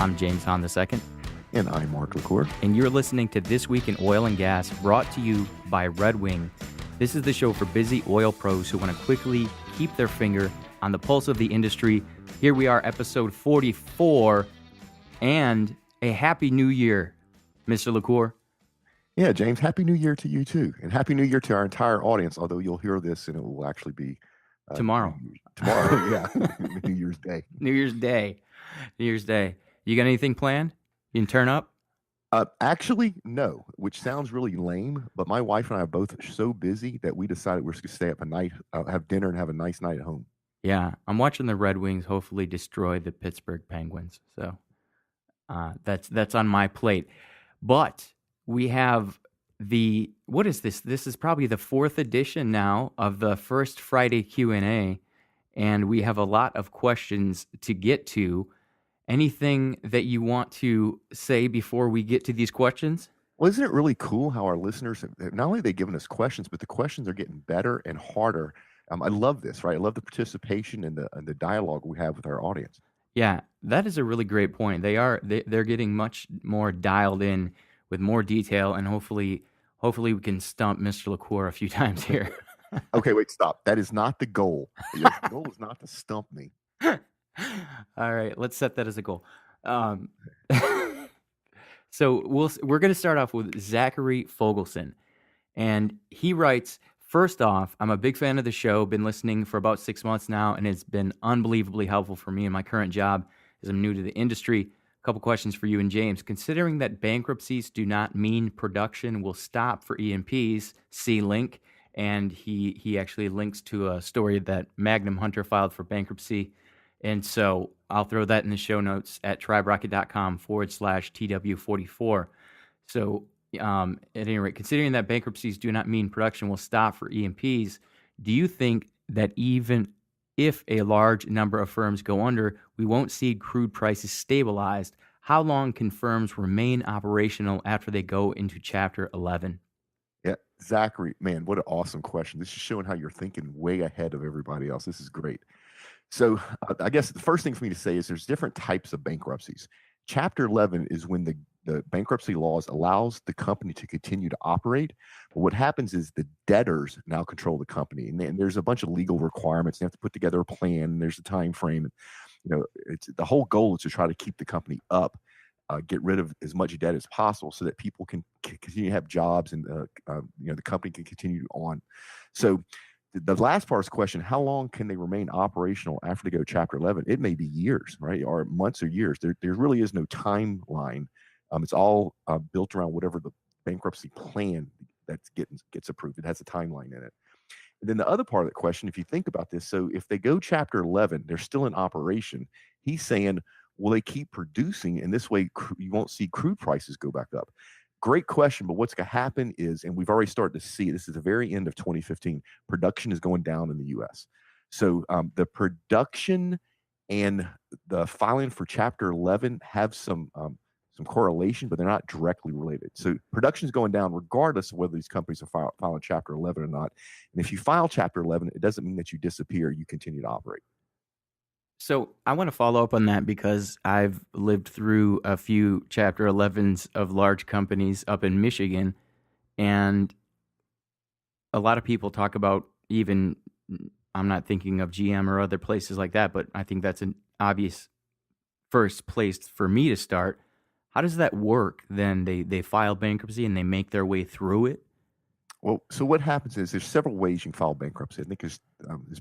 I'm James Hahn II, And I'm Mark LaCour. and you're listening to This Week in Oil and Gas, brought to you by Red Wing. This is the show for busy oil pros who want to quickly keep their finger on the pulse of the industry. Here we are, episode 44, and a happy new year, Mr. LaCour. Yeah, James, Happy New Year to you too. And Happy New Year to our entire audience, although you'll hear this and it will actually be Tomorrow. Tomorrow, yeah. New Year's Day. New Year's Day. You got anything planned? You can turn up? Actually, no, which sounds really lame, but my wife and I are both so busy that we decided we're just going to stay up a night, have dinner, and have a nice night at home. Yeah, I'm watching the Red Wings hopefully destroy the Pittsburgh Penguins. So that's on my plate. But we have what is this? This is probably the fourth edition now of the first Friday Q&A, and we have a lot of questions to get to. Anything that you want to say before we get to these questions? Well, isn't it really cool how our listeners, not only they've given us questions, but the questions are getting better and harder. I love this, right? I love the participation and the dialogue we have with our audience. Yeah, that is a really great point. They're getting much more dialed in with more detail, and hopefully we can stump Mr. LaCour a few times here. Okay, wait, stop. That is not the goal. The goal is not to stump me. All right, let's set that as a goal. So we're going to start off with Zachary Fogelson, and he writes, first off, I'm a big fan of the show, been listening for about 6 months now, and it's been unbelievably helpful for me in my current job as I'm new to the industry. A couple questions for you and James. Considering that bankruptcies do not mean production will stop for E&Ps, see link, and he actually links to a story that Magnum Hunter filed for bankruptcy. And so I'll throw that in the show notes at triberocket.com/TW44. So at any rate, considering that bankruptcies do not mean production will stop for E&Ps, do you think that even if a large number of firms go under, we won't see crude prices stabilized? How long can firms remain operational after they go into Chapter 11? Yeah, Zachary, man, what an awesome question. This is showing how you're thinking way ahead of everybody else. This is great. So I guess the first thing for me to say is there's different types of bankruptcies. Chapter 11 is when the bankruptcy laws allows the company to continue to operate. But what happens is the debtors now control the company, and there's a bunch of legal requirements. They have to put together a plan, and there's a time frame. It's the whole goal is to try to keep the company up, get rid of as much debt as possible, so that people can continue to have jobs, and the company can continue on. So the last part is the question: how long can they remain operational after they go Chapter 11? It may be years, right, or months or years. There really is no timeline. It's all built around whatever the bankruptcy plan that gets approved. It has a timeline in it. And then the other part of the question, if you think about this, so if they go Chapter 11, they're still in operation. He's saying, will they keep producing? And this way, you won't see crude prices go back up. Great question, but what's going to happen is, and we've already started to see, this is the very end of 2015, production is going down in the U.S. So the production and the filing for Chapter 11 have some correlation, but they're not directly related. So production is going down regardless of whether these companies are filing Chapter 11 or not. And if you file Chapter 11, it doesn't mean that you disappear. You continue to operate. So I want to follow up on that because I've lived through a few Chapter 11s of large companies up in Michigan, and a lot of people talk about, even, I'm not thinking of GM or other places like that, but I think that's an obvious first place for me to start. How does that work? Then they file bankruptcy and they make their way through it? Well, so what happens is there's several ways you can file bankruptcy. I think there's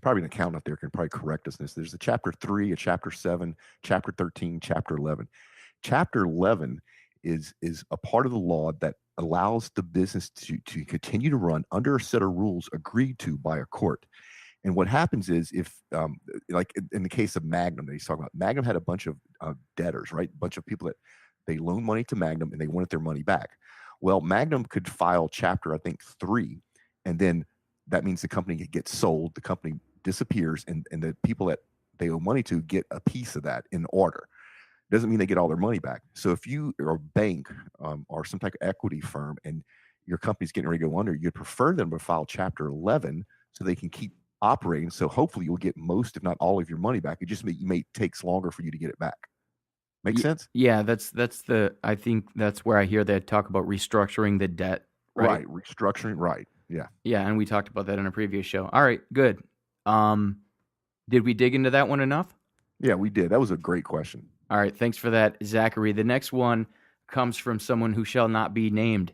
probably an accountant out there can probably correct us on this. There's a Chapter 3, a Chapter 7, Chapter 13, Chapter 11. Chapter 11 is a part of the law that allows the business to continue to run under a set of rules agreed to by a court. And what happens is if, like in the case of Magnum that he's talking about, Magnum had a bunch of debtors, right? A bunch of people that they loaned money to Magnum and they wanted their money back. Well, Magnum could file Chapter, I think, 3, and then that means the company gets sold, the company disappears, and the people that they owe money to get a piece of that in order. Doesn't mean they get all their money back. So if you are a bank or some type of equity firm and your company's getting ready to go under, you'd prefer them to file Chapter 11 so they can keep operating. So hopefully you'll get most, if not all, of your money back. It just may takes longer for you to get it back. Make sense? Yeah, that's the I think that's where I hear they talk about restructuring the debt, right? Right. Restructuring. Right. Yeah. Yeah, and we talked about that in a previous show. All right, good. Um, did we dig into that one enough? Yeah, we did. That was a great question. All right, thanks for that, Zachary. The next one comes from someone who shall not be named.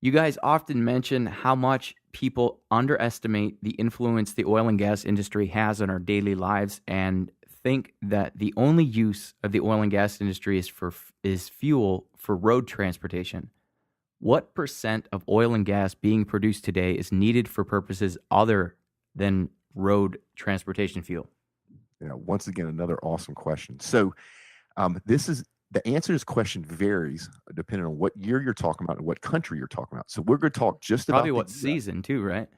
You guys often mention how much people underestimate the influence the oil and gas industry has on our daily lives and think that the only use of the oil and gas industry is fuel for road transportation. What percent of oil and gas being produced today is needed for purposes other than road transportation fuel? Once again, another awesome question. So, this is the answer to this question varies depending on what year you're talking about and what country you're talking about. So, we're going to talk just Probably about the what U.S. season too, right?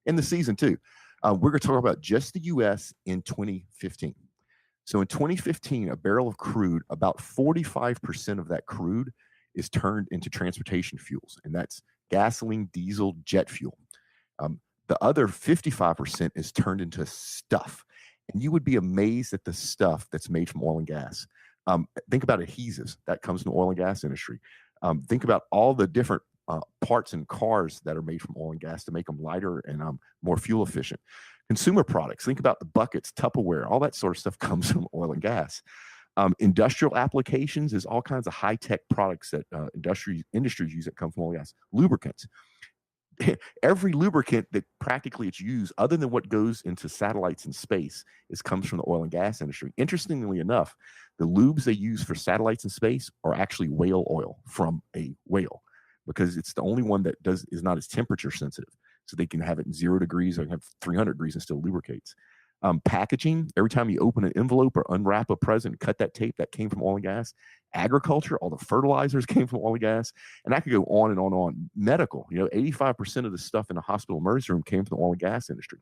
in the season too. We're going to talk about just the U.S. in 2015. So, in 2015, a barrel of crude, about 45% of that crude is turned into transportation fuels, and that's gasoline, diesel, jet fuel. The other 55% is turned into stuff. And you would be amazed at the stuff that's made from oil and gas. Think about adhesives that comes from the oil and gas industry. Think about all the different parts in cars that are made from oil and gas to make them lighter and more fuel efficient. Consumer products, think about the buckets, Tupperware, all that sort of stuff comes from oil and gas. Industrial applications is all kinds of high tech products that industries use that come from oil and gas. Lubricants, every lubricant that practically it's used other than what goes into satellites in space comes from the oil and gas industry. Interestingly enough, the lubes they use for satellites in space are actually whale oil from a whale because it's the only one that is not as temperature sensitive, so they can have it in 0 degrees or have 300 degrees and still lubricates. Packaging, every time you open an envelope or unwrap a present, cut that tape, that came from oil and gas. Agriculture, all the fertilizers came from oil and gas. And I could go on and on and on. Medical, 85% of the stuff in the hospital emergency room came from the oil and gas industry.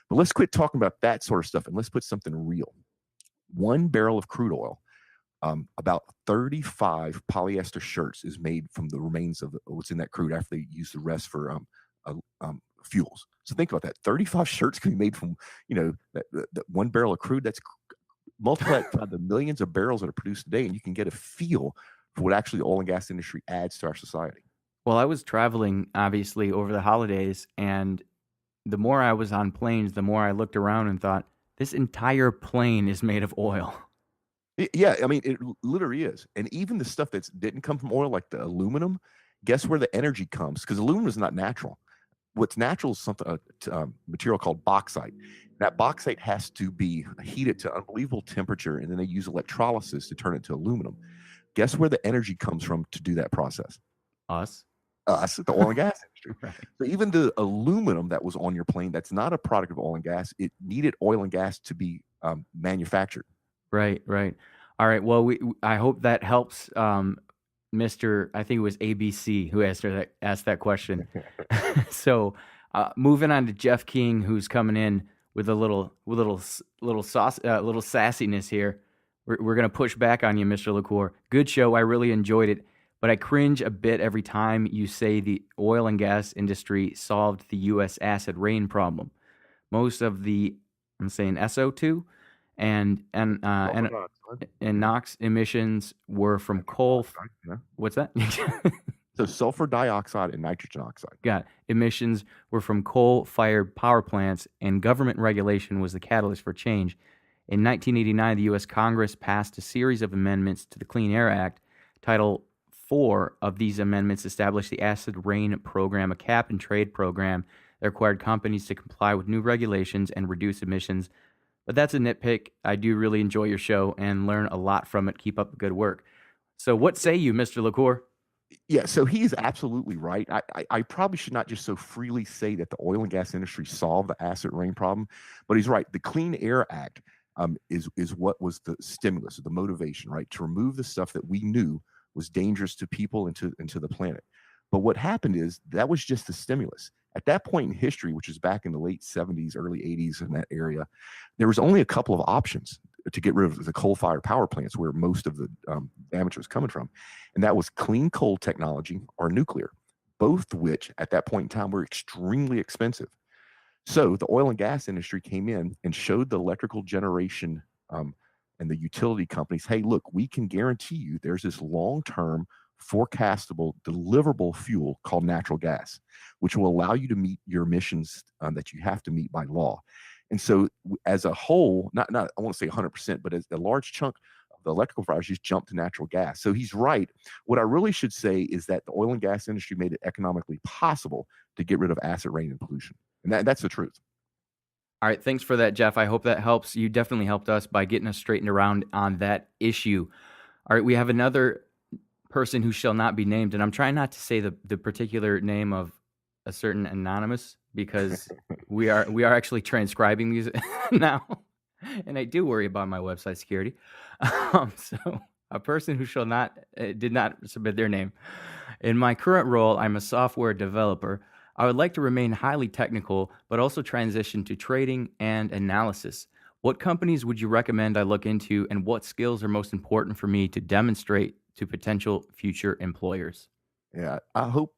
But let's quit talking about that sort of stuff and let's put something real. 1 barrel of crude oil, about 35 polyester shirts is made from the remains of what's in that crude after they use the rest for fuels. So think about that. 35 shirts can be made from, that 1 barrel of crude. That's multiplied by the millions of barrels that are produced today, and you can get a feel for what actually the oil and gas industry adds to our society. Well, I was traveling obviously over the holidays, and the more I was on planes, the more I looked around and thought, this entire plane is made of oil. Yeah, I mean, it literally is. And even the stuff that didn't come from oil, like the aluminum, guess where the energy comes? Because aluminum is not natural. What's natural is something material called bauxite. That bauxite has to be heated to unbelievable temperature, and then they use electrolysis to turn it to aluminum. Guess where the energy comes from to do that process? Us. Us, the oil and gas industry. Right. So even the aluminum that was on your plane, that's not a product of oil and gas. It needed oil and gas to be manufactured. Right. All right. Well, I hope that helps, Mr. I think it was ABC who asked that question. So, moving on to Jeff King, who's coming in with a little sassiness here. We're gonna push back on you, Mr. LaCour. Good show. I really enjoyed it, but I cringe a bit every time you say the oil and gas industry solved the U.S. acid rain problem. Most of the, I'm saying SO2 and NOx emissions were from coal. Yeah. What's that? So sulfur dioxide and nitrogen oxide. Got it. Emissions were from coal-fired power plants, and government regulation was the catalyst for change. In 1989, the U.S. Congress passed a series of amendments to the Clean Air Act. Title IV of these amendments established the Acid Rain Program, a cap-and-trade program that required companies to comply with new regulations and reduce emissions. But that's a nitpick. I do really enjoy your show and learn a lot from it. Keep up the good work. So what say you, Mr. LaCour? Yeah, so he's absolutely right. I probably should not just so freely say that the oil and gas industry solved the acid rain problem, but he's right. The Clean Air Act is what was the stimulus, the motivation, right, to remove the stuff that we knew was dangerous to people and to the planet. But what happened is that was just the stimulus. At that point in history, which is back in the late 70s, early 80s in that area, there was only a couple of options to get rid of the coal-fired power plants where most of the damage was coming from. And that was clean coal technology or nuclear, both of which at that point in time were extremely expensive. So the oil and gas industry came in and showed the electrical generation and the utility companies, hey, look, we can guarantee you there's this long-term forecastable deliverable fuel called natural gas, which will allow you to meet your emissions that you have to meet by law. And so as a whole, not I won't say 100%, but as a large chunk of the electrical providers just jumped to natural gas. So he's right. What I really should say is that the oil and gas industry made it economically possible to get rid of acid rain and pollution. And that's the truth. All right, thanks for that, Jeff. I hope that helps. You definitely helped us by getting us straightened around on that issue. All right, we have another person who shall not be named, and I'm trying not to say the particular name of a certain anonymous because we are actually transcribing these now, and I do worry about my website security. So a person who shall not did not submit their name. In my current role, I'm a software developer. I would like to remain highly technical, but also transition to trading and analysis. What companies would you recommend I look into, and what skills are most important for me to demonstrate to potential future employers? Yeah, I hope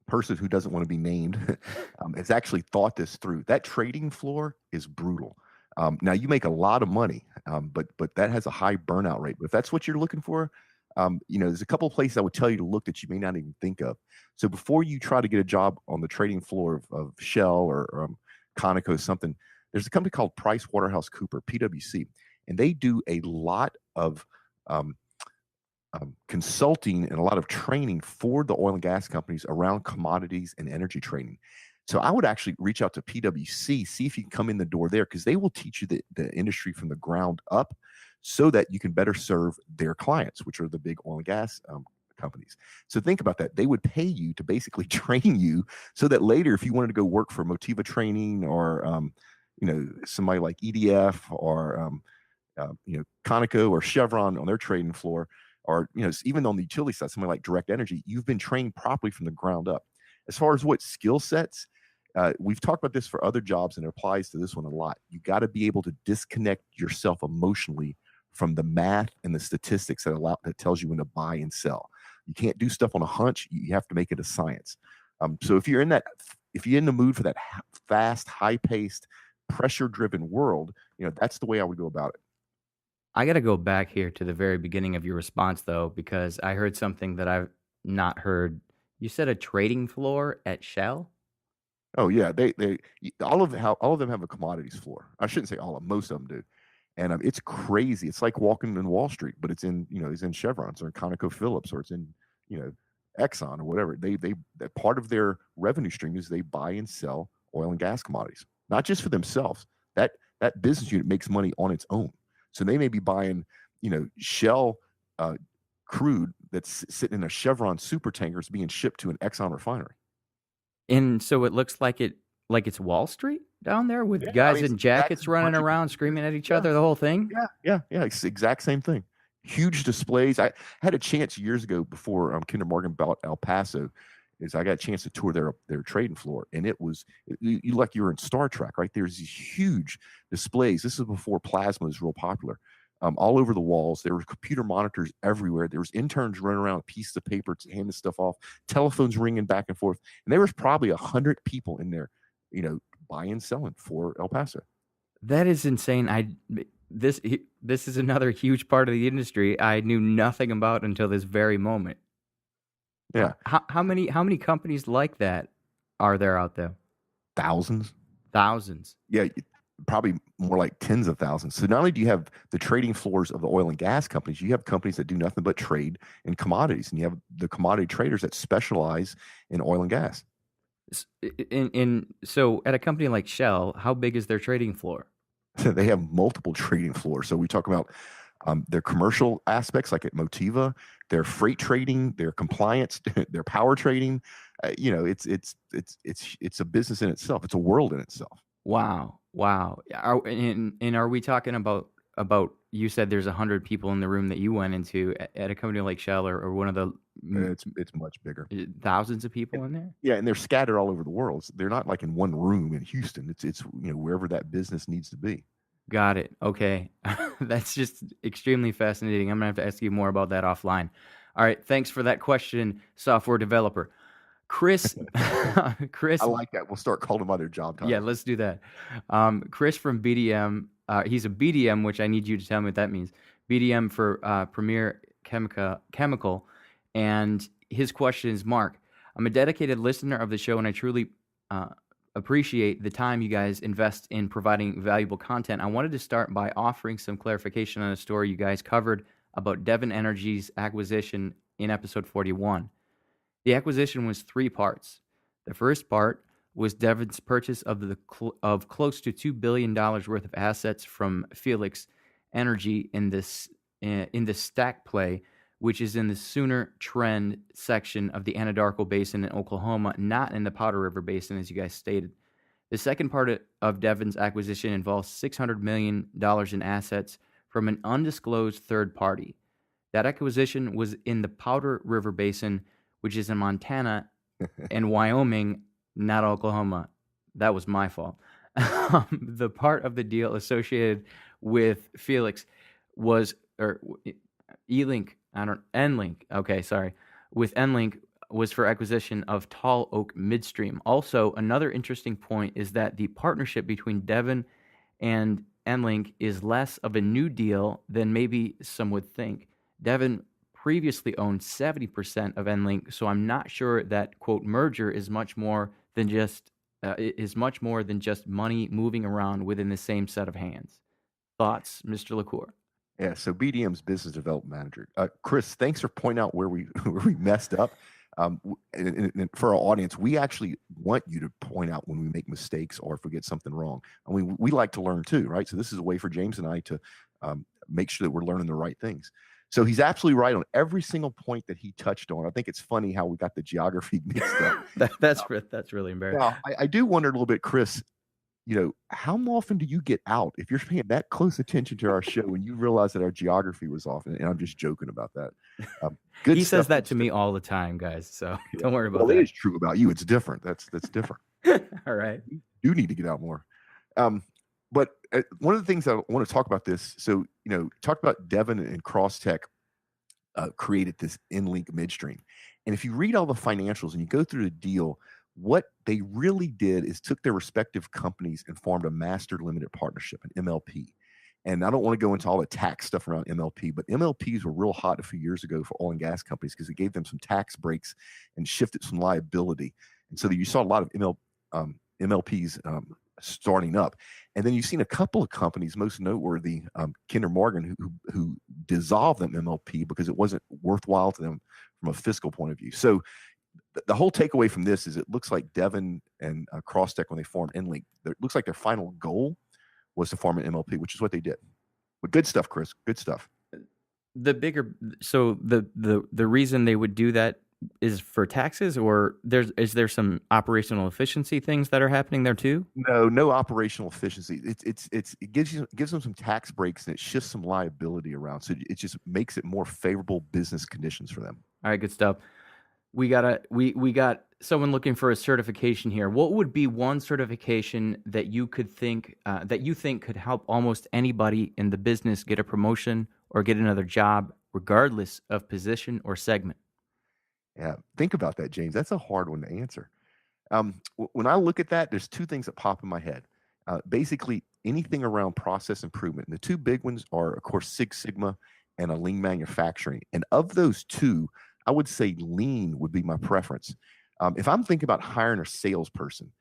person who doesn't want to be named has actually thought this through. That trading floor is brutal. Now you make a lot of money, but that has a high burnout rate. But if that's what you're looking for, there's a couple of places I would tell you to look that you may not even think of. So before you try to get a job on the trading floor of Shell or Conoco, something, there's a company called Price Waterhouse Cooper, PwC, and they do a lot of um, consulting and a lot of training for the oil and gas companies around commodities and energy trading. So I would actually reach out to PwC, see if you can come in the door there, because they will teach you the industry from the ground up so that you can better serve their clients, which are the big oil and gas companies. So think about that. They would pay you to basically train you so that later, if you wanted to go work for Motiva Training or somebody like EDF or Conoco or Chevron on their trading floor, or even on the utility side, somebody like Direct Energy, you've been trained properly from the ground up. As far as what skill sets, we've talked about this for other jobs, and it applies to this one a lot. You got to be able to disconnect yourself emotionally from the math and the statistics that tells you when to buy and sell. You can't do stuff on a hunch. You have to make it a science. So if you're in the mood for that fast, high-paced, pressure-driven world, that's the way I would go about it. I got to go back here to the very beginning of your response, though, because I heard something that I've not heard. You said a trading floor at Shell? Oh yeah, they all of them have a commodities floor. I shouldn't say all of them, most of them do, and it's crazy. It's like walking in Wall Street, but it's in Chevrons or in ConocoPhillips or it's in you know Exxon or whatever. That part of their revenue stream is they buy and sell oil and gas commodities, not just for themselves. That business unit makes money on its own, so they may be buying Shell crude that's sitting in a Chevron super tankers being shipped to an Exxon refinery. And so it looks like it's Wall Street down there with Yeah, I guys mean, it's in exact jackets running bunch of around screaming at each yeah, other, the whole thing? yeah. It's the exact same thing. Huge displays. I had a chance years ago before Kinder Morgan bought El Paso. Is I got a chance to tour their trading floor, and it was you like you were in Star Trek, right? There's these huge displays. This is before plasma was real popular. All over the walls, there were computer monitors everywhere. There was interns running around with pieces of paper to hand this stuff off, telephones ringing back and forth, and there was probably 100 people in there, buying and selling for El Paso. That is insane. This is another huge part of the industry I knew nothing about until this very moment. Yeah, How many companies like that are there out there? thousands. Thousands. Yeah, probably more like tens of thousands. So not only do you have the trading floors of the oil and gas companies, you have companies that do nothing but trade in commodities, and you have the commodity traders that specialize in oil and gas. So at a company like Shell, how big is their trading floor? They have multiple trading floors. So we talk about their commercial aspects, like at Motiva, their freight trading, their compliance, their power trading. It's a business in itself. It's a world in itself. Wow. Wow. And are we talking about you said there's 100 people in the room that you went into at a company like Shell or one of the It's much bigger. thousands of people in there? Yeah, and they're scattered all over the world. They're not like in one room in Houston. It's wherever that business needs to be. Got it. Okay. That's just extremely fascinating. I'm gonna have to ask you more about that offline. All right. Thanks for that question, software developer. Chris, I Chris, like that. We'll start calling them by their job yeah, titles. let's do that. Chris from BDM, he's a BDM, which I need you to tell me what that means. BDM for Premier Chemical, and his question is, Mark, I'm a dedicated listener of the show, and I truly uh, appreciate the time you guys invest in providing valuable content. I wanted to start by offering some clarification on a story you guys covered about Devon Energy's acquisition in episode 41. The acquisition was three parts. The first part was Devon's purchase of close to $2 billion worth of assets from Felix Energy in the stack play, which is in the Sooner Trend section of the Anadarko Basin in Oklahoma, not in the Powder River Basin, as you guys stated. The second part of Devon's acquisition involves $600 million in assets from an undisclosed third party. That acquisition was in the Powder River Basin, which is in Montana and Wyoming, not Oklahoma. That was my fault. The part of the deal associated with Felix was, or E-Link, Enlink. Okay, sorry. With Enlink was for acquisition of Tall Oak Midstream. Also, another interesting point is that the partnership between Devon and Enlink is less of a new deal than maybe some would think. Devon previously owned 70% of Enlink, so I'm not sure that quote merger is much more than just money moving around within the same set of hands. Thoughts, Mr. LaCour? Yeah, so BDM's business development manager. Chris, thanks for pointing out where we where we messed up. And for our audience, we actually want you to point out when we make mistakes or if we get something wrong. I mean, we like to learn too, right? So this is a way for James and I to make sure that we're learning the right things. So he's absolutely right on every single point that he touched on. I think it's funny how we got the geography mixed up. That's really embarrassing. Now, I do wonder a little bit, Chris, how often do you get out if you're paying that close attention to our show and you realize that our geography was off? And I'm just joking about that. Good He stuff. says that to me all the time, guys. So don't worry about Well, it that. is true about you. It's different. That's different. All right. You need to get out more. But one of the things I want to talk about this. So, talk about Devon and Crosstech created this Enlink midstream. And if you read all the financials and you go through the deal, what they really did is took their respective companies and formed a master limited partnership, an MLP. And I don't want to go into all the tax stuff around MLP, but MLPs were real hot a few years ago for oil and gas companies because it gave them some tax breaks and shifted some liability. And so you saw a lot of MLPs starting up. And then you've seen a couple of companies, most noteworthy, Kinder Morgan, who dissolved them MLP because it wasn't worthwhile to them from a fiscal point of view. So the whole takeaway from this is it looks like Devon and Crosstech, when they formed Enlink, it looks like their final goal was to form an MLP, which is what they did. But good stuff, Chris. Good stuff. The reason they would do that is for taxes, or is there some operational efficiency things that are happening there too? No operational efficiency. It gives them some tax breaks and it shifts some liability around. So it just makes it more favorable business conditions for them. All right, good stuff. We got someone looking for a certification here. What would be one certification that you think could help almost anybody in the business get a promotion or get another job, regardless of position or segment? Yeah, think about that, James. That's a hard one to answer. When I look at that, there's two things that pop in my head. Basically, anything around process improvement. And the two big ones are, of course, Six Sigma and a lean manufacturing. And of those two, I would say lean would be my preference. If I'm thinking about hiring a salesperson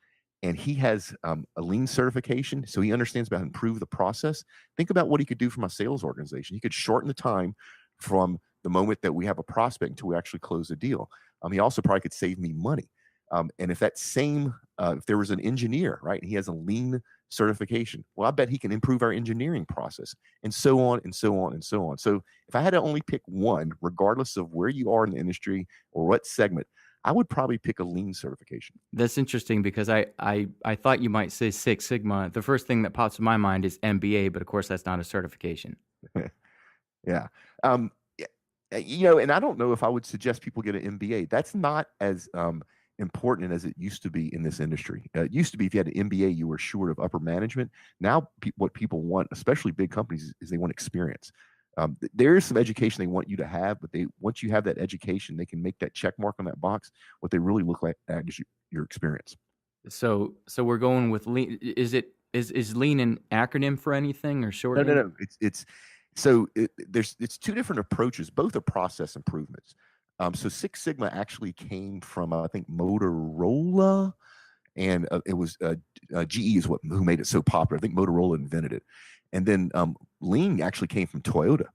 and he has a lean certification, so he understands about improve the process, think about what he could do for my sales organization. He could shorten the time from the moment that we have a prospect until we actually close the deal. He also probably could save me money. And if if there was an engineer, right, and he has a lean certification, well, I bet he can improve our engineering process, and so on and so on and so on. So if I had to only pick one, regardless of where you are in the industry or what segment, I would probably pick a lean certification. That's interesting because I thought you might say Six Sigma. The first thing that pops in my mind is MBA, but of course that's not a certification. Yeah. And I don't know if I would suggest people get an MBA. That's not as important as it used to be in this industry. It used to be if you had an MBA, you were assured of upper management. Now, what people want, especially big companies, is they want experience. There is some education they want you to have, but once you have that education, they can make that check mark on that box. What they really look like at is your experience. So we're going with lean. Is lean an acronym for anything or No, no, shortening? no. It's two different approaches. Both are process improvements. So Six Sigma actually came from I think Motorola, and it was GE is who made it so popular. I think Motorola invented it, and then Lean actually came from Toyota.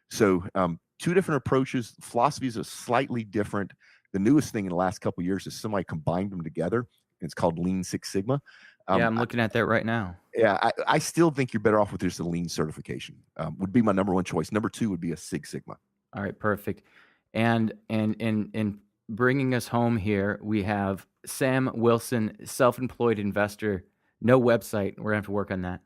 So two different approaches. Philosophies are slightly different. The newest thing in the last couple of years is somebody combined them together, and it's called Lean Six Sigma. Yeah, Um, I'm looking at that right now. yeah, I still think you're better off with just a Lean certification. Would be my number one choice. Number two would be a Six Sigma. All right, perfect. And bringing us home here, we have Sam Wilson, self-employed investor, no website. We're gonna have to work on that.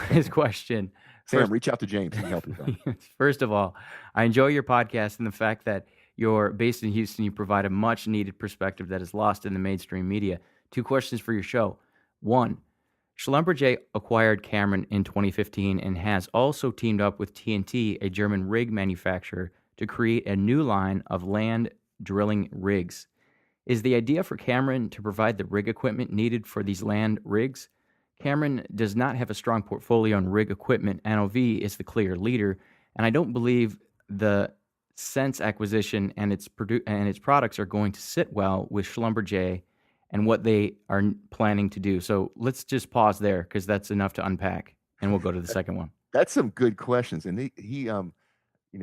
His question. Sam, First, reach out to James. He can help you with that. first of all, I enjoy your podcast and the fact that you're based in Houston. You provide a much needed perspective that is lost in the mainstream media. Two questions for your show. One, Schlumberger acquired Cameron in 2015 and has also teamed up with TNT, a German rig manufacturer, to create a new line of land drilling rigs. Is the idea for Cameron to provide the rig equipment needed for these land rigs? Cameron does not have a strong portfolio on rig equipment. NOV is the clear leader, and I don't believe the Sense acquisition and its products are going to sit well with Schlumberger and what they are planning to do. So let's just pause there because that's enough to unpack, and we'll go to the second one. That's some good questions, and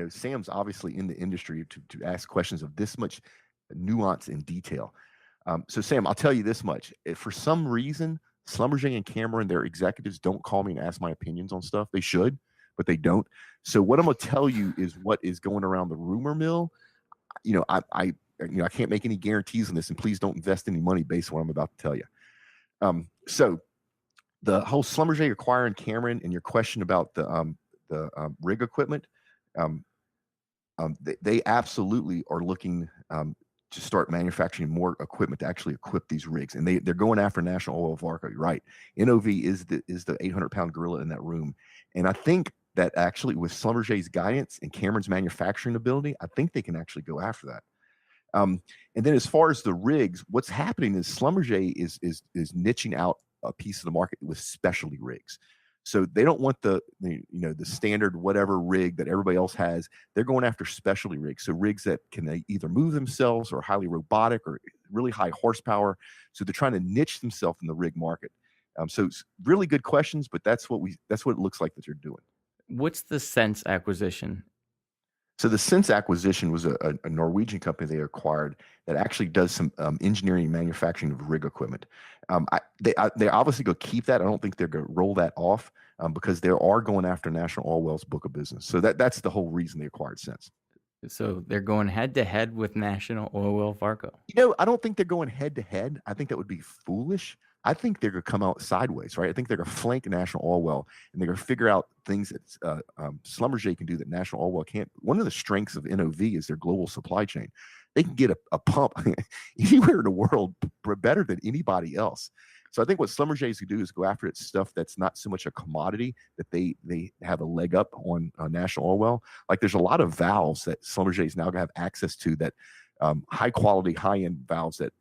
Sam's obviously in the industry to ask questions of this much nuance and detail. So Sam, I'll tell you this much: if for some reason Schlumberger and Cameron, their executives, don't call me and ask my opinions on stuff, they should, but they don't. So what I'm going to tell you is what is going around the rumor mill. I can't make any guarantees on this, and please don't invest any money based on what I'm about to tell you. So the whole Schlumberger acquiring Cameron and your question about the rig equipment, they absolutely are looking to start manufacturing more equipment to actually equip these rigs, and they're going after National Oil Varco. You're right. NOV is the 800-pound gorilla in that room, and I think that actually with Schlumberger's guidance and Cameron's manufacturing ability, I think they can actually go after that. And then as far as the rigs, what's happening is Schlumberger is niching out a piece of the market with specialty rigs. So they don't want the standard whatever rig that everybody else has. They're going after specialty rigs. So rigs that can either move themselves or highly robotic or really high horsepower. So they're trying to niche themselves in the rig market. So it's really good questions, but that's what it looks like that they're doing. What's the Sense acquisition? So the Sense acquisition was a Norwegian company they acquired that actually does some engineering and manufacturing of rig equipment. They obviously go keep that. I don't think they're going to roll that off because they are going after National Oil Wells book of business. So that's the whole reason they acquired Sense. So they're going head to head with National Oil Well Fargo. I don't think they're going head to head. I think that would be foolish. I think they're going to come out sideways, right? I think they're going to flank National Oil Well, and they're going to figure out things that Schlumberger can do that National Oil Well can't. One of the strengths of NOV is their global supply chain. They can get a pump anywhere in the world better than anybody else. So I think what Schlumberger is going to do is go after its stuff that's not so much a commodity that they have a leg up on National Oil Well. Like there's a lot of valves that Schlumberger is now going to have access to that high quality, high end valves that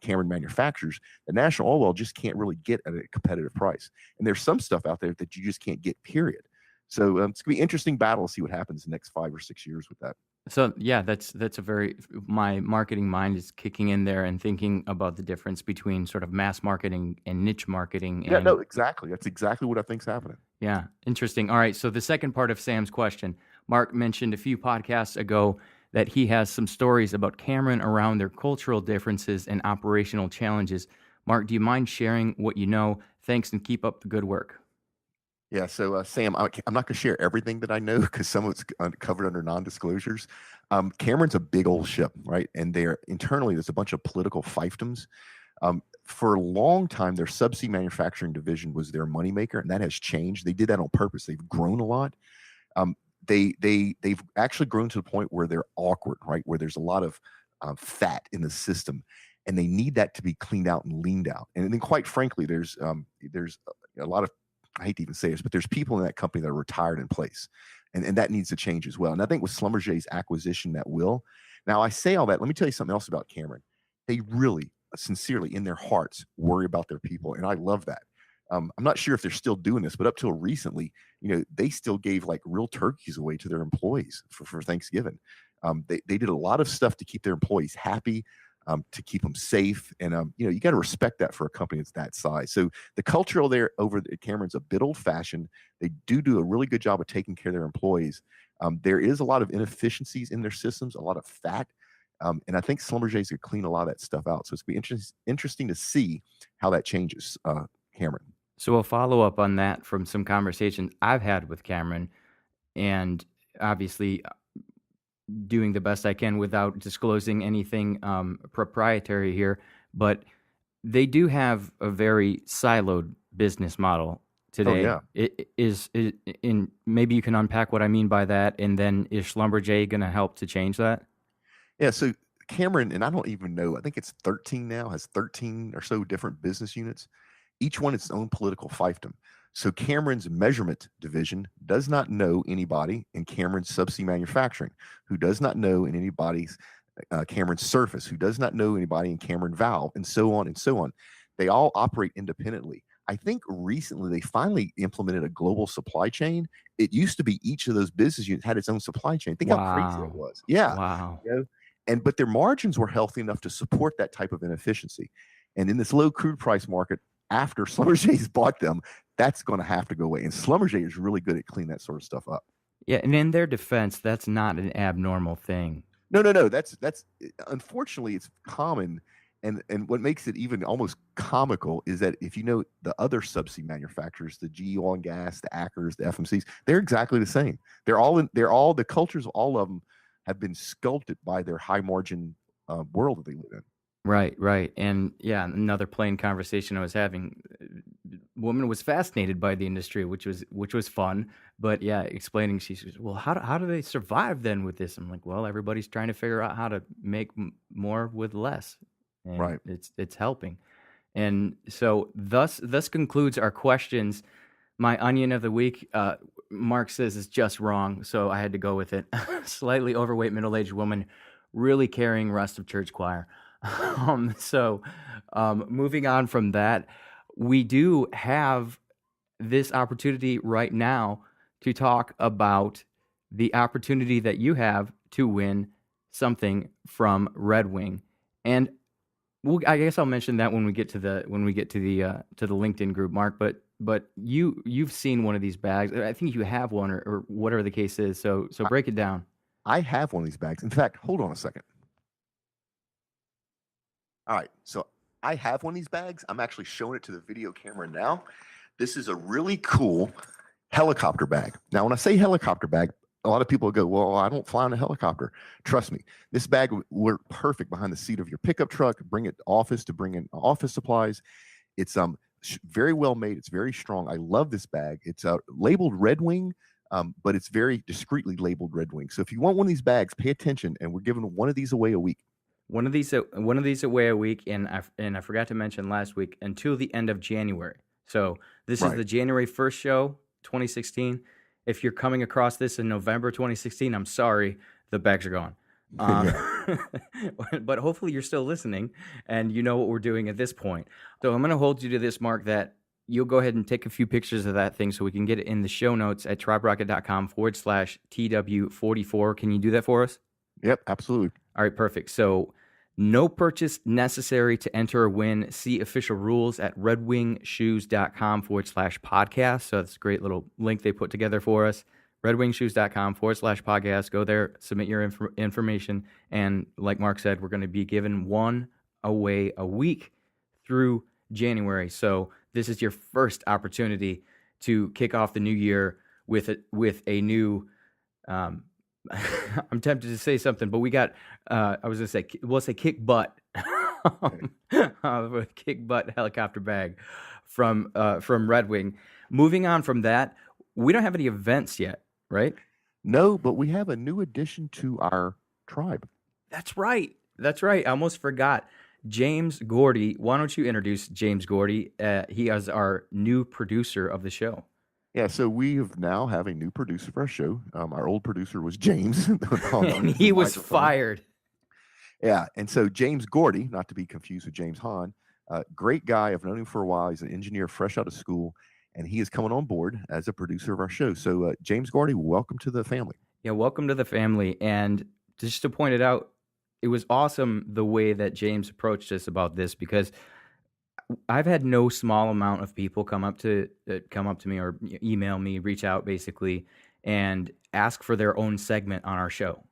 Cameron manufactures. The National Oil Well just can't really get at a competitive price. And there's some stuff out there that you just can't get, period. So it's going to be an interesting battle to see what happens in the next 5 or 6 years with that. So yeah, that's a very, my marketing mind is kicking in there and thinking about the difference between sort of mass marketing and niche marketing. Yeah, no, exactly. That's exactly what I think's happening. Yeah, interesting. All right, so the second part of Sam's question, Mark mentioned a few podcasts ago that he has some stories about Cameron around their cultural differences and operational challenges. Mark, do you mind sharing what you know? Thanks, and keep up the good work. Yeah, so Sam, I'm not going to share everything that I know because some of it's covered under non-disclosures. Cameron's a big old ship, right? And they're internally, there's a bunch of political fiefdoms. For a long time, their subsea manufacturing division was their moneymaker, and that has changed. They did that on purpose. They've grown a lot. They've actually grown to the point where they're awkward, right? Where there's a lot of fat in the system, and they need that to be cleaned out and leaned out. And then, quite frankly, there's a lot of I hate to even say this, but there's people in that company that are retired in place, and that needs to change as well. And I think with Schlumberger's acquisition, that will. Now, I say all that. Let me tell you something else about Cameron. They really, sincerely, in their hearts, worry about their people, and I love that. I'm not sure if they're still doing this, but up till recently, they still gave like real turkeys away to their employees for Thanksgiving. They did a lot of stuff to keep their employees happy, to keep them safe, and you got to respect that for a company that's that size. So the culture there over at Cameron's a bit old fashioned. They do a really good job of taking care of their employees. There is a lot of inefficiencies in their systems, a lot of fat. And I think Schlumberger's going to clean a lot of that stuff out. So it's going to be interesting to see how that changes, Cameron. So a follow up on that from some conversations I've had with Cameron, and obviously doing the best I can without disclosing anything proprietary here, but they do have a very siloed business model today. Yeah. In maybe you can unpack what I mean by that, and then is Schlumberger going to help to change that? Yeah. So Cameron, and I don't even know, I think it's 13 now, has 13 or so different business units, each one its own political fiefdom. So Cameron's measurement division does not know anybody in Cameron's subsea manufacturing, who does not know in anybody's Cameron surface, who does not know anybody in Cameron valve, and so on and so on. They all operate independently. I think recently they finally implemented a global supply chain. It used to be each of those business units had its own supply chain. Think how crazy it was. Yeah. Wow. But their margins were healthy enough to support that type of inefficiency. And in this low crude price market, after Schlumberger's bought them, that's going to have to go away. And Schlumberger is really good at cleaning that sort of stuff up. Yeah, and in their defense, that's not an abnormal thing. No. That's unfortunately it's common. And what makes it even almost comical is that if you know the other subsea manufacturers, the GE Oil and Gas, the Ackers, the FMCs, they're exactly the same. They're all the cultures of all of them have been sculpted by their high margin world that they live in. Right. And yeah, another plain conversation I was having, woman was fascinated by the industry, which was fun. But yeah, explaining, she says, well, how do they survive then with this? I'm like, well, everybody's trying to figure out how to make more with less. And right. It's helping. And so thus concludes our questions. My onion of the week, Mark says is just wrong, so I had to go with it. Slightly overweight middle-aged woman, really carrying rest of church choir. Moving on from that, we do have this opportunity right now to talk about the opportunity that you have to win something from Red Wing. And I guess I'll mention that when we get to the LinkedIn group, Mark. But you've seen one of these bags. I think you have one, or whatever the case is. So break it down. I have one of these bags. In fact, hold on a second. All right, so I have one of these bags. I'm actually showing it to the video camera now. This is a really cool helicopter bag. Now, when I say helicopter bag, a lot of people go, well, I don't fly in a helicopter. Trust me, this bag would work perfect behind the seat of your pickup truck, bring it to office to bring in office supplies. It's very well made. It's very strong. I love this bag. It's labeled Red Wing, but it's very discreetly labeled Red Wing. So if you want one of these bags, pay attention, and we're giving one of these away a week. One of these away a week, and I forgot to mention last week, until the end of January. So this is the January 1st show, 2016. If you're coming across this in November 2016, I'm sorry, the bags are gone. But hopefully you're still listening and you know what we're doing at this point. So I'm going to hold you to this, Mark, that you'll go ahead and take a few pictures of that thing so we can get it in the show notes at triberocket.com/TW44. Can you do that for us? Yep, absolutely. All right, perfect. So no purchase necessary to enter or win. See official rules at redwingshoes.com/podcast. So that's a great little link they put together for us. redwingshoes.com/podcast. Go there, submit your information. And like Mark said, we're going to be giving one away a week through January. So this is your first opportunity to kick off the new year with a new, I'm tempted to say something, but we got, I was going to say, let's say kick butt, kick butt helicopter bag from Red Wing. Moving on from that, we don't have any events yet, right? No, but we have a new addition to our tribe. That's right. I almost forgot. James Gordy. Why don't you introduce James Gordy? He is our new producer of the show. Yeah, so we have now have a new producer for our show. Our old producer was James on And the he was microphone. fired. Yeah, and so James Gordy, not to be confused with James Hahn, great guy. I've known him for a while. He's an engineer fresh out of school, and he is coming on board as a producer of our show. So, James Gordy, welcome to the family. Yeah, welcome to the family. And just to point it out, it was awesome the way that James approached us about this, because I've had no small amount of people come up to me or email me, reach out basically, and ask for their own segment on our show,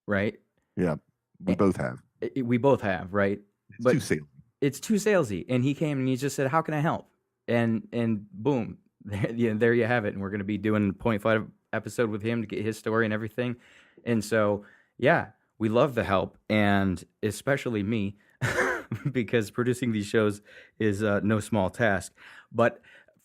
right? Yeah, we both have. We both have, right? It's But too salesy. it's too salesy. And he came and he just said, "How can I help?" And boom, there you have it. And we're going to be doing a point five episode with him to get his story and everything. And so, yeah, we love the help, and especially me, because producing these shows is no small task. But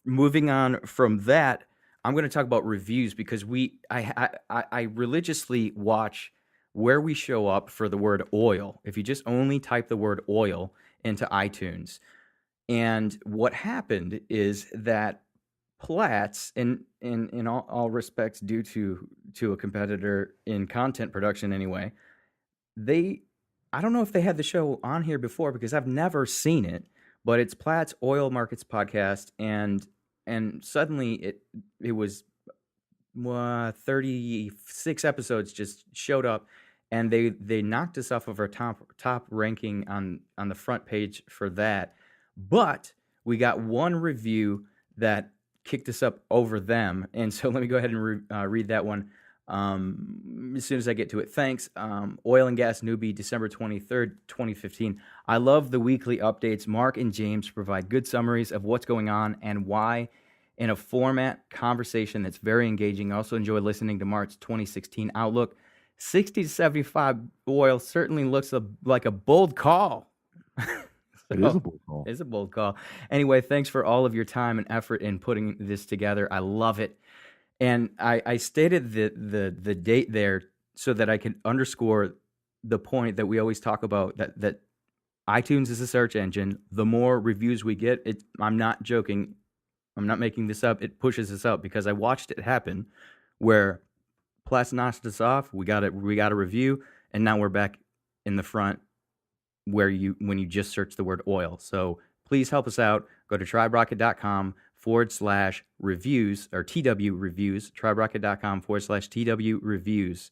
moving on from that, I'm going to talk about reviews, because I religiously watch where we show up for the word oil. If you just only type the word oil into iTunes, and what happened is that Platts, in all respects, due to a competitor in content production anyway, they I don't know if they had the show on here before, because I've never seen it, but it's Platts Oil Markets Podcast, and suddenly it was 36 episodes just showed up, and they knocked us off of our top ranking on the front page for that. But we got one review that kicked us up over them, and so let me go ahead and read that one as soon as I get to it. Thanks, Oil and Gas Newbie, December 23rd, 2015. I love the weekly updates. Mark and James provide good summaries of what's going on and why, in a format conversation that's very engaging. I also enjoy listening to Mark's 2016 outlook. 60 to 75 oil certainly looks like a bold call. It is a bold call. It's a bold call. Anyway, thanks for all of your time and effort in putting this together. I love it. And I stated the date there so that I can underscore the point that we always talk about, that iTunes is a search engine. The more reviews we get, I'm not joking, I'm not making this up, it pushes us up, because I watched it happen where Platts knocked us off, we got a review, and now we're back in the front when you just search the word oil. So please help us out. Go to tribrocket.com/reviews or TW reviews, tribrocket.com/TW reviews.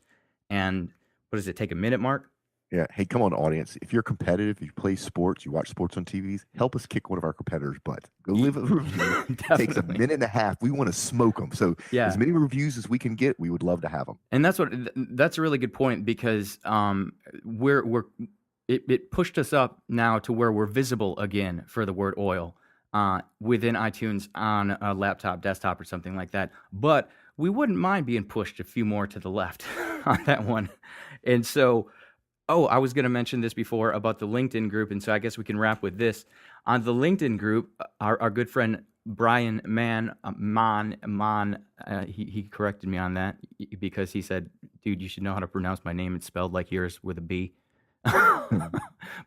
And what does it take, a minute, Mark? Yeah. Hey, come on, audience. If you're competitive, you play sports, you watch sports on TVs, help us kick one of our competitors' butt. Go leave a review. It takes a minute and a half. We want to smoke them. So Yeah. as many reviews as we can get, we would love to have them. And that's a really good point, because it pushed us up now to where we're visible again for the word oil within iTunes on a laptop, desktop, or something like that. But we wouldn't mind being pushed a few more to the left on that one. And so, I was going to mention this before about the LinkedIn group, and so I guess we can wrap with this. On the LinkedIn group, our good friend Brian he corrected me on that, because he said, "Dude, you should know how to pronounce my name. It's spelled like yours with a B."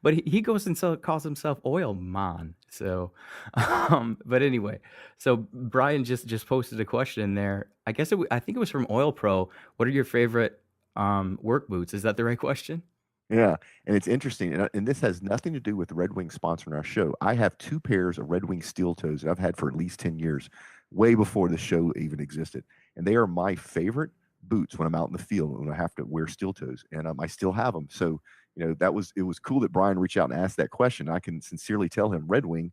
But he goes and calls himself Oil Man. So, but anyway, so Brian just posted a question there. I guess I think it was from Oil Pro. What are your favorite work boots? Is that the right question? Yeah, and it's interesting, and this has nothing to do with Red Wing sponsoring our show. I have 2 pairs of Red Wing steel toes that I've had for at least 10 years, way before the show even existed, and they are my favorite boots when I'm out in the field when I have to wear steel toes, and I still have them. So, it was cool that Brian reached out and asked that question. I can sincerely tell him Red Wing,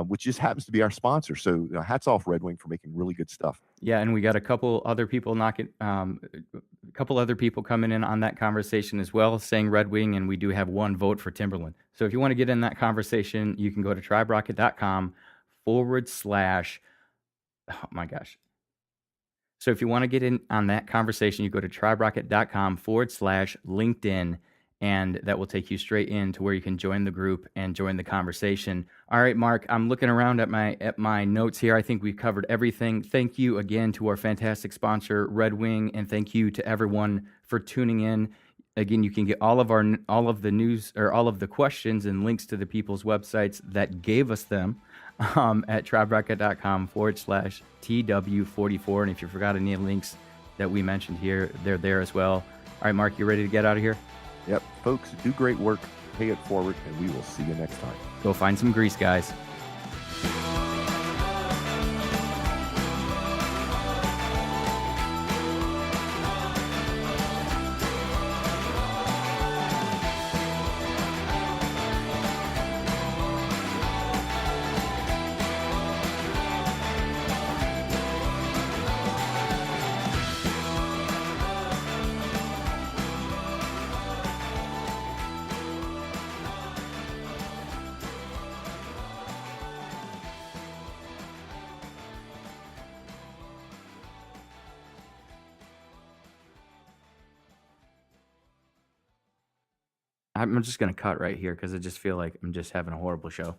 which just happens to be our sponsor. So, hats off Red Wing for making really good stuff. Yeah, and we got a couple other people coming in on that conversation as well, saying Red Wing, and we do have one vote for Timberland. So if you want to get in that conversation, you can go to tribrocket.com/ oh my gosh. So if you want to get in on that conversation, you go to tribrocket.com/ LinkedIn, and that will take you straight into where you can join the group and join the conversation. All right, Mark, I'm looking around at my notes here. I think we've covered everything. Thank you again to our fantastic sponsor, Red Wing, and thank you to everyone for tuning in. Again, you can get all of the news or all of the questions and links to the people's websites that gave us them at triberecord.com/TW44. And if you forgot any links that we mentioned here, they're there as well. All right, Mark, you ready to get out of here? Yep. Folks, do great work. Pay it forward, and we will see you next time. Go find some grease, guys. I'm just going to cut right here because I just feel like I'm just having a horrible show.